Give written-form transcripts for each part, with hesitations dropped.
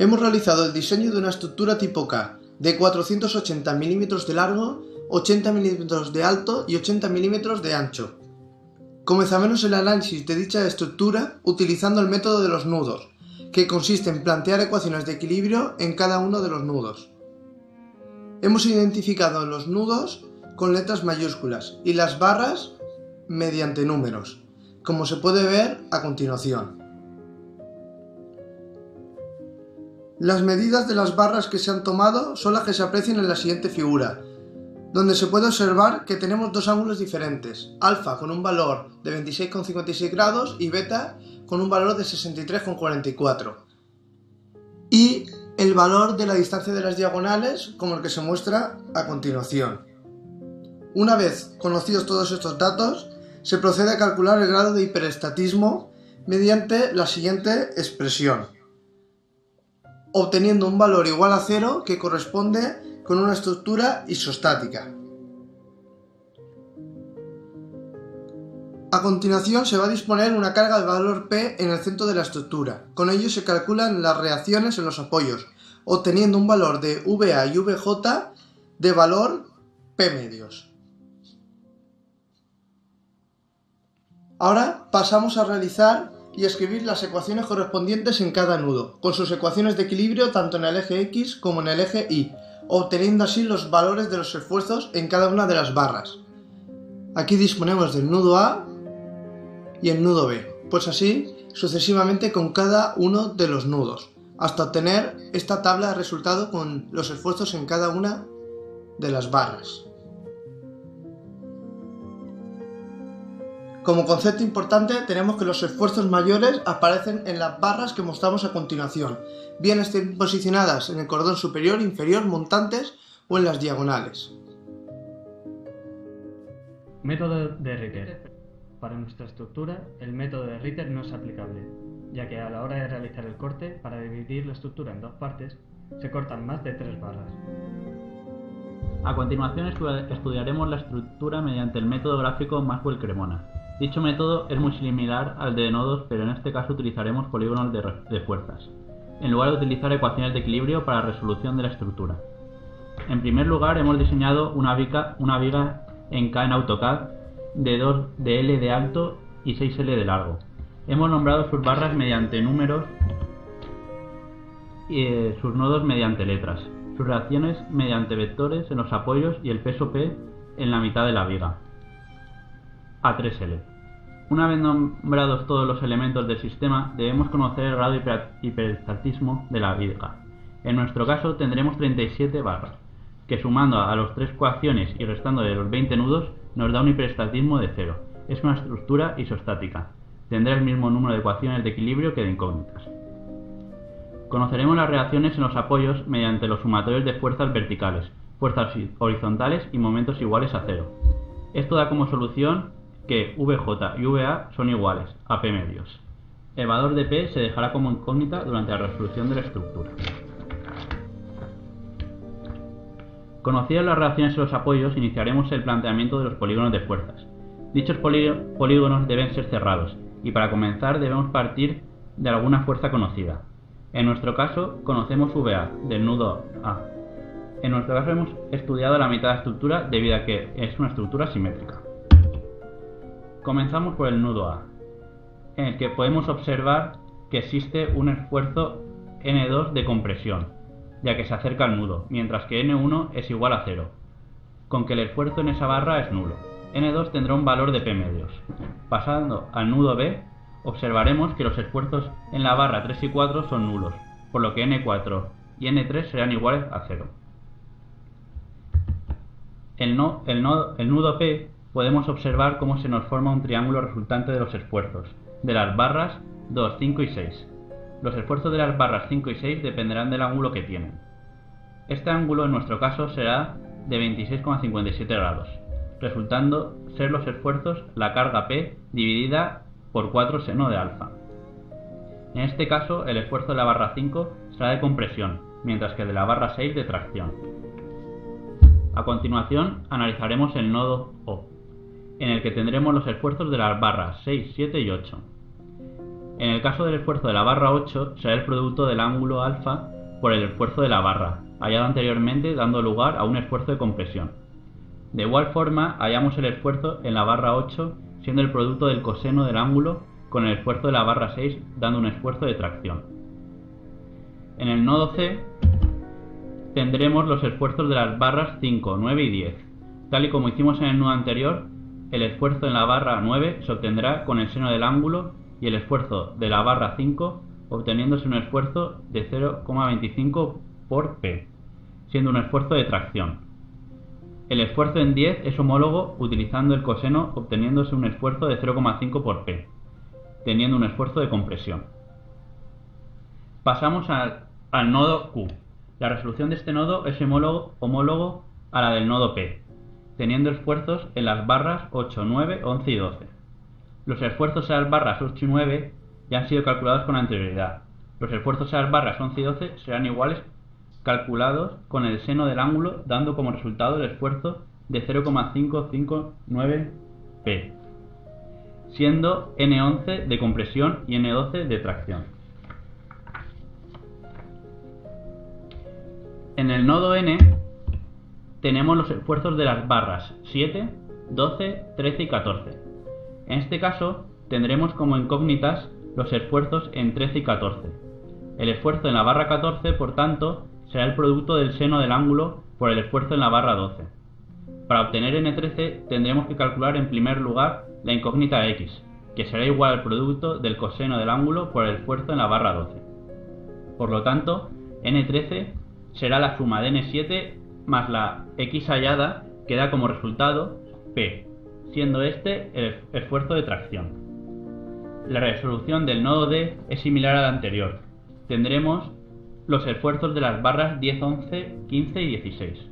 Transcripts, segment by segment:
Hemos realizado el diseño de una estructura tipo K de 480 mm de largo, 80 mm de alto y 80 mm de ancho. Comenzaremos el análisis de dicha estructura utilizando el método de los nudos, que consiste en plantear ecuaciones de equilibrio en cada uno de los nudos. Hemos identificado los nudos con letras mayúsculas y las barras mediante números, como se puede ver a continuación. Las medidas de las barras que se han tomado son las que se aprecian en la siguiente figura, donde se puede observar que tenemos dos ángulos diferentes, alfa con un valor de 26,56 grados y beta con un valor de 63,44, y el valor de la distancia de las diagonales como el que se muestra a continuación. Una vez conocidos todos estos datos, se procede a calcular el grado de hiperestatismo mediante la siguiente expresión, obteniendo un valor igual a 0 que corresponde con una estructura isostática. A continuación se va a disponer una carga de valor P en el centro de la estructura. Con ello se calculan las reacciones en los apoyos, obteniendo un valor de VA y VJ de valor P medios. Ahora pasamos a realizar y escribir las ecuaciones correspondientes en cada nudo, con sus ecuaciones de equilibrio tanto en el eje X como en el eje Y, obteniendo así los valores de los esfuerzos en cada una de las barras. Aquí disponemos del nudo A y el nudo B, pues así sucesivamente con cada uno de los nudos, hasta obtener esta tabla de resultado con los esfuerzos en cada una de las barras. Como concepto importante tenemos que los esfuerzos mayores aparecen en las barras que mostramos a continuación, bien estén posicionadas en el cordón superior, inferior, montantes o en las diagonales. Método de Ritter. Para nuestra estructura, el método de Ritter no es aplicable, ya que a la hora de realizar el corte, para dividir la estructura en dos partes, se cortan más de 3 barras. A continuación estudiaremos la estructura mediante el método gráfico Maxwell-Cremona. Dicho método es muy similar al de nodos, pero en este caso utilizaremos polígonos de fuerzas, en lugar de utilizar ecuaciones de equilibrio para la resolución de la estructura. En primer lugar, hemos diseñado una viga en K en AutoCAD de 2 de L de alto y 6L de largo. Hemos nombrado sus barras mediante números y sus nodos mediante letras, sus reacciones mediante vectores en los apoyos y el peso P en la mitad de la viga, A3L. Una vez nombrados todos los elementos del sistema, debemos conocer el grado de hiperestatismo de la viga. En nuestro caso tendremos 37 barras, que sumando a las 3 ecuaciones y restando de los 20 nudos, nos da un hiperestatismo de 0. Es una estructura isostática. Tendrá el mismo número de ecuaciones de equilibrio que de incógnitas. Conoceremos las reacciones en los apoyos mediante los sumatorios de fuerzas verticales, fuerzas horizontales y momentos iguales a 0. Esto da como solución que VJ y VA son iguales a P medios. El valor de P se dejará como incógnita durante la resolución de la estructura. Conocidas las reacciones en los apoyos, iniciaremos el planteamiento de los polígonos de fuerzas. Dichos polígonos deben ser cerrados, y para comenzar debemos partir de alguna fuerza conocida. En nuestro caso, conocemos VA, del nudo A. En nuestro caso hemos estudiado la mitad de la estructura debido a que es una estructura simétrica. Comenzamos por el nudo A, en el que podemos observar que existe un esfuerzo N2 de compresión, ya que se acerca al nudo, mientras que N1 es igual a 0, con que el esfuerzo en esa barra es nulo. N2 tendrá un valor de P medios. Pasando al nudo B, observaremos que los esfuerzos en la barra 3 y 4 son nulos, por lo que N4 y N3 serán iguales a 0. El nudo P podemos observar cómo se nos forma un triángulo resultante de los esfuerzos de las barras 2, 5 y 6. Los esfuerzos de las barras 5 y 6 dependerán del ángulo que tienen. Este ángulo en nuestro caso será de 26,57 grados, resultando ser los esfuerzos la carga P dividida por 4 seno de alfa. En este caso el esfuerzo de la barra 5 será de compresión, mientras que el de la barra 6 de tracción. A continuación analizaremos el nodo O, en el que tendremos los esfuerzos de las barras 6, 7 y 8. En el caso del esfuerzo de la barra 8, será el producto del ángulo alfa por el esfuerzo de la barra, hallado anteriormente, dando lugar a un esfuerzo de compresión. De igual forma, hallamos el esfuerzo en la barra 8 siendo el producto del coseno del ángulo con el esfuerzo de la barra 6, dando un esfuerzo de tracción. En el nodo C tendremos los esfuerzos de las barras 5, 9 y 10. Tal y como hicimos en el nodo anterior, el esfuerzo en la barra 9 se obtendrá con el seno del ángulo y el esfuerzo de la barra 5 obteniéndose un esfuerzo de 0,25 por P, siendo un esfuerzo de tracción. El esfuerzo en 10 es homólogo utilizando el coseno obteniéndose un esfuerzo de 0,5 por P, teniendo un esfuerzo de compresión. Pasamos al nodo Q. La resolución de este nodo es homólogo a la del nodo P, teniendo esfuerzos en las barras 8, 9, 11 y 12. Los esfuerzos en las barras 8 y 9 ya han sido calculados con anterioridad. Los esfuerzos en las barras 11 y 12 serán iguales calculados con el seno del ángulo, dando como resultado el esfuerzo de 0,559 P, siendo N11 de compresión y N12 de tracción. En el nodo N tenemos los esfuerzos de las barras 7, 12, 13 y 14. En este caso tendremos como incógnitas los esfuerzos en 13 y 14. El esfuerzo en la barra 14, por tanto, será el producto del seno del ángulo por el esfuerzo en la barra 12. Para obtener N13 tendremos que calcular en primer lugar la incógnita X, que será igual al producto del coseno del ángulo por el esfuerzo en la barra 12. Por lo tanto, N13 será la suma de N7 más la X hallada, que da como resultado P, siendo este el esfuerzo de tracción. La resolución del nodo D es similar a la anterior. Tendremos los esfuerzos de las barras 10, 11, 15 y 16.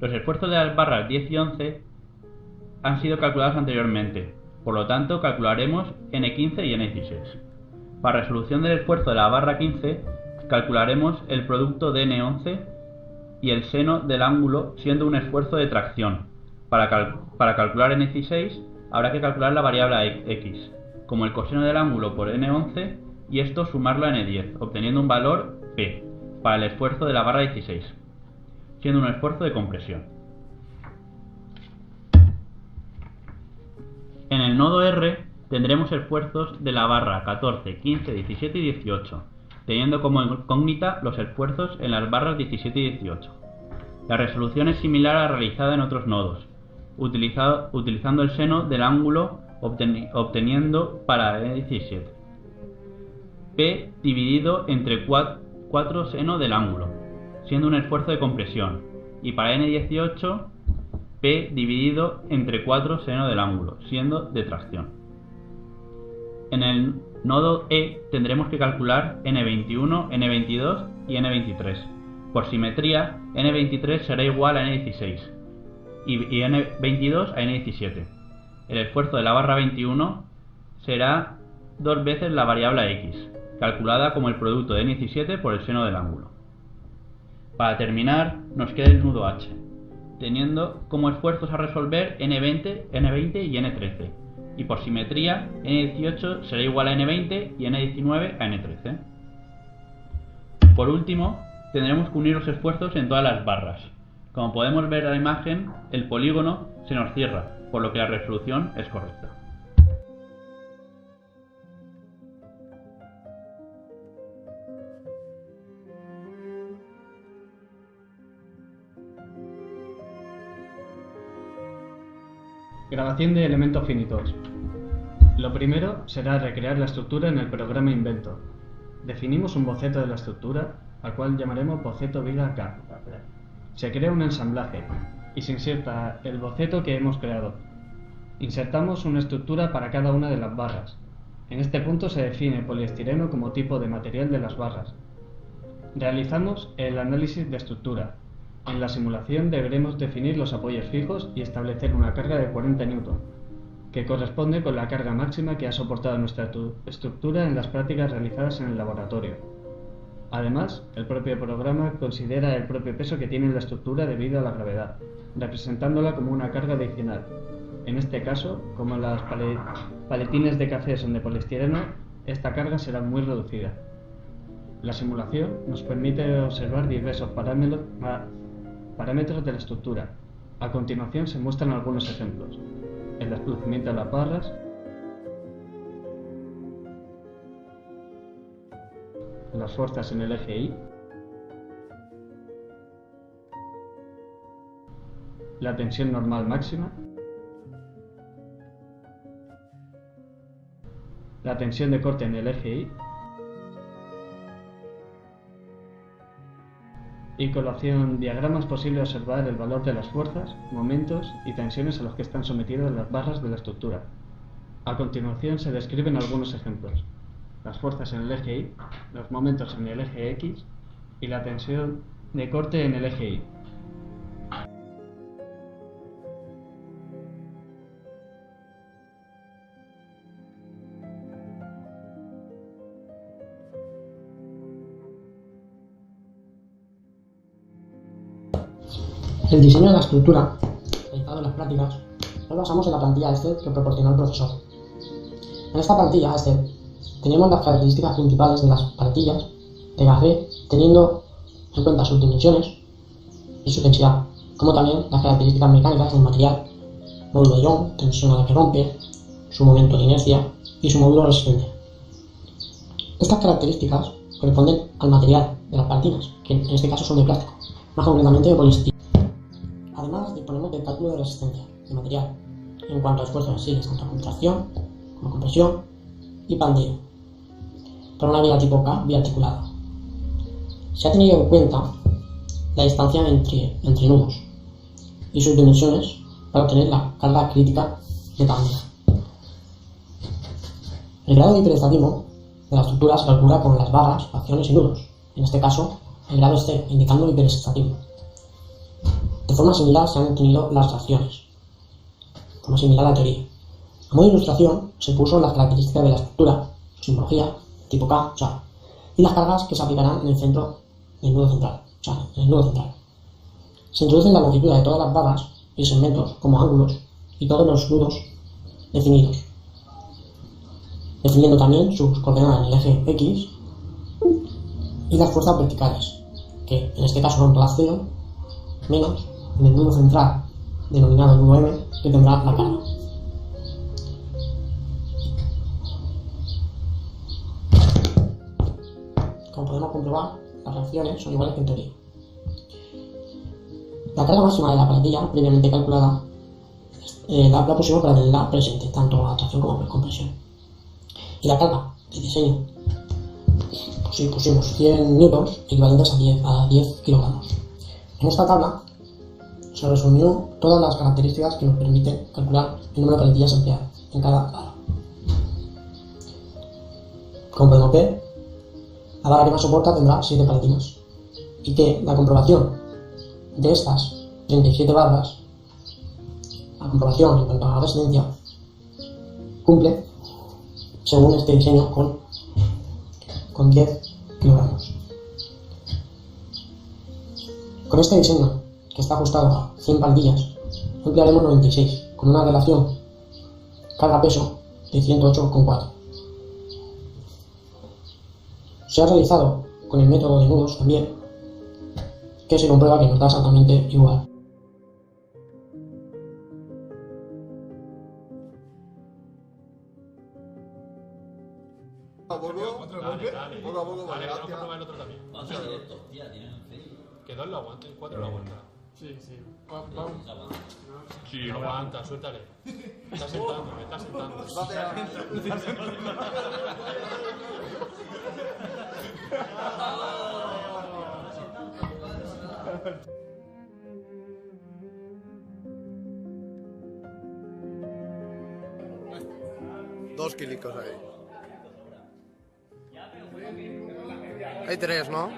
Los esfuerzos de las barras 10 y 11 han sido calculados anteriormente, por lo tanto calcularemos N15 y N16. Para resolución del esfuerzo de la barra 15 calcularemos el producto de N11 y el seno del ángulo siendo un esfuerzo de tracción. Para calcular N16 habrá que calcular la variable X, como el coseno del ángulo por N11 y esto sumarlo a N10, obteniendo un valor P para el esfuerzo de la barra 16, siendo un esfuerzo de compresión. En el nodo R tendremos esfuerzos de la barra 14, 15, 17 y 18, teniendo como incógnita los esfuerzos en las barras 17 y 18. La resolución es similar a la realizada en otros nodos, utilizando el seno del ángulo obteniendo para N17 P dividido entre 4 seno del ángulo, siendo un esfuerzo de compresión, y para N18 P dividido entre 4 seno del ángulo, siendo de tracción. En el nodo E tendremos que calcular N21, N22 y N23. Por simetría, N23 será igual a N16 y N22 a N17. El esfuerzo de la barra 21 será 2 veces la variable X, calculada como el producto de N17 por el seno del ángulo. Para terminar, nos queda el nudo H, teniendo como esfuerzos a resolver N20 y N13, y por simetría N18 será igual a N20 y N19 a N13. Por último, tendremos que unir los esfuerzos en todas las barras. Como podemos ver en la imagen, el polígono se nos cierra, por lo que la resolución es correcta. Grabación de elementos finitos. Lo primero será recrear la estructura en el programa Inventor. Definimos un boceto de la estructura, al cual llamaremos boceto viga K. Se crea un ensamblaje y se inserta el boceto que hemos creado. Insertamos una estructura para cada una de las barras. En este punto se define poliestireno como tipo de material de las barras. Realizamos el análisis de estructura. En la simulación deberemos definir los apoyos fijos y establecer una carga de 40 N, que corresponde con la carga máxima que ha soportado nuestra estructura en las prácticas realizadas en el laboratorio. Además, el propio programa considera el propio peso que tiene la estructura debido a la gravedad, representándola como una carga adicional. En este caso, como las paletines de café son de poliestireno, esta carga será muy reducida. La simulación nos permite observar diversos parámetros de la estructura. A continuación se muestran algunos ejemplos: el desplazamiento de las barras, las fuerzas en el eje Y, la tensión normal máxima, la tensión de corte en el eje Y, y con la opción diagrama es posible observar el valor de las fuerzas, momentos y tensiones a los que están sometidas las barras de la estructura. A continuación se describen algunos ejemplos: las fuerzas en el eje Y, los momentos en el eje X y la tensión de corte en el eje Y. El diseño de la estructura, realizado en las prácticas, nos basamos en la plantilla Excel que proporcionó el profesor. En esta plantilla Excel tenemos las características principales de las plantillas de café, teniendo en cuenta sus dimensiones y su densidad, como también las características mecánicas del material, módulo de Young, tensión a la que rompe, su momento de inercia y su módulo de resistencia. Estas características corresponden al material de las plantillas, que en este caso son de plástico, más concretamente de poliestireno. Además, disponemos del cálculo de resistencia de material en cuanto a esfuerzos asiles tanto a contracción como compresión y pandeo, para una vía tipo K biarticulada. Se ha tenido en cuenta la distancia entre nudos y sus dimensiones para obtener la carga crítica de pandeo. El grado de hiperestatismo de la estructura se calcula con las barras, fracciones y nudos. En este caso, el grado es 0, indicando hiperestatismo. De forma similar se han obtenido las fracciones, de forma similar a la teoría. A modo de ilustración se puso las características de la estructura, su simbología, tipo K, y las cargas que se aplicarán en el centro del nudo central, en el nudo central. Se introducen la longitud de todas las barras y segmentos como ángulos y todos los nudos definidos, definiendo también sus coordenadas en el eje X y las fuerzas verticales, que en este caso son todas 0, menos en el nudo central, denominado nudo M, que tendrá la carga. Como podemos comprobar, las reacciones son iguales que en teoría. La carga máxima de la plantilla, previamente calculada, la pusimos para tenerla presente, tanto a tracción como a compresión. Y la carga de diseño, pues sí, pusimos 100 newtons equivalentes a 10 kilogramos. En esta tabla se resumió todas las características que nos permiten calcular el número de paletillas empleadas en cada barra. Como podemos ver, la barra que más soporta tendrá 7 paletinas, y que la comprobación de estas 37 barras, la comprobación en cuanto a la resistencia, cumple según este diseño con 10 kilogramos. Con este diseño, que está ajustado a 100 plantillas, emplearemos 96, con una relación carga-peso de 108,4. Se ha realizado con el método de nudos también, que se comprueba que nos da exactamente igual. Poco a poco, vale, vamos a probar el otro también. Que 2 lo aguanten, 4 lo aguantan. Sí. Sí, lo aguanta, suéltale. Me está sentando. Dos kilicos ahí. Hay 3, ¿no?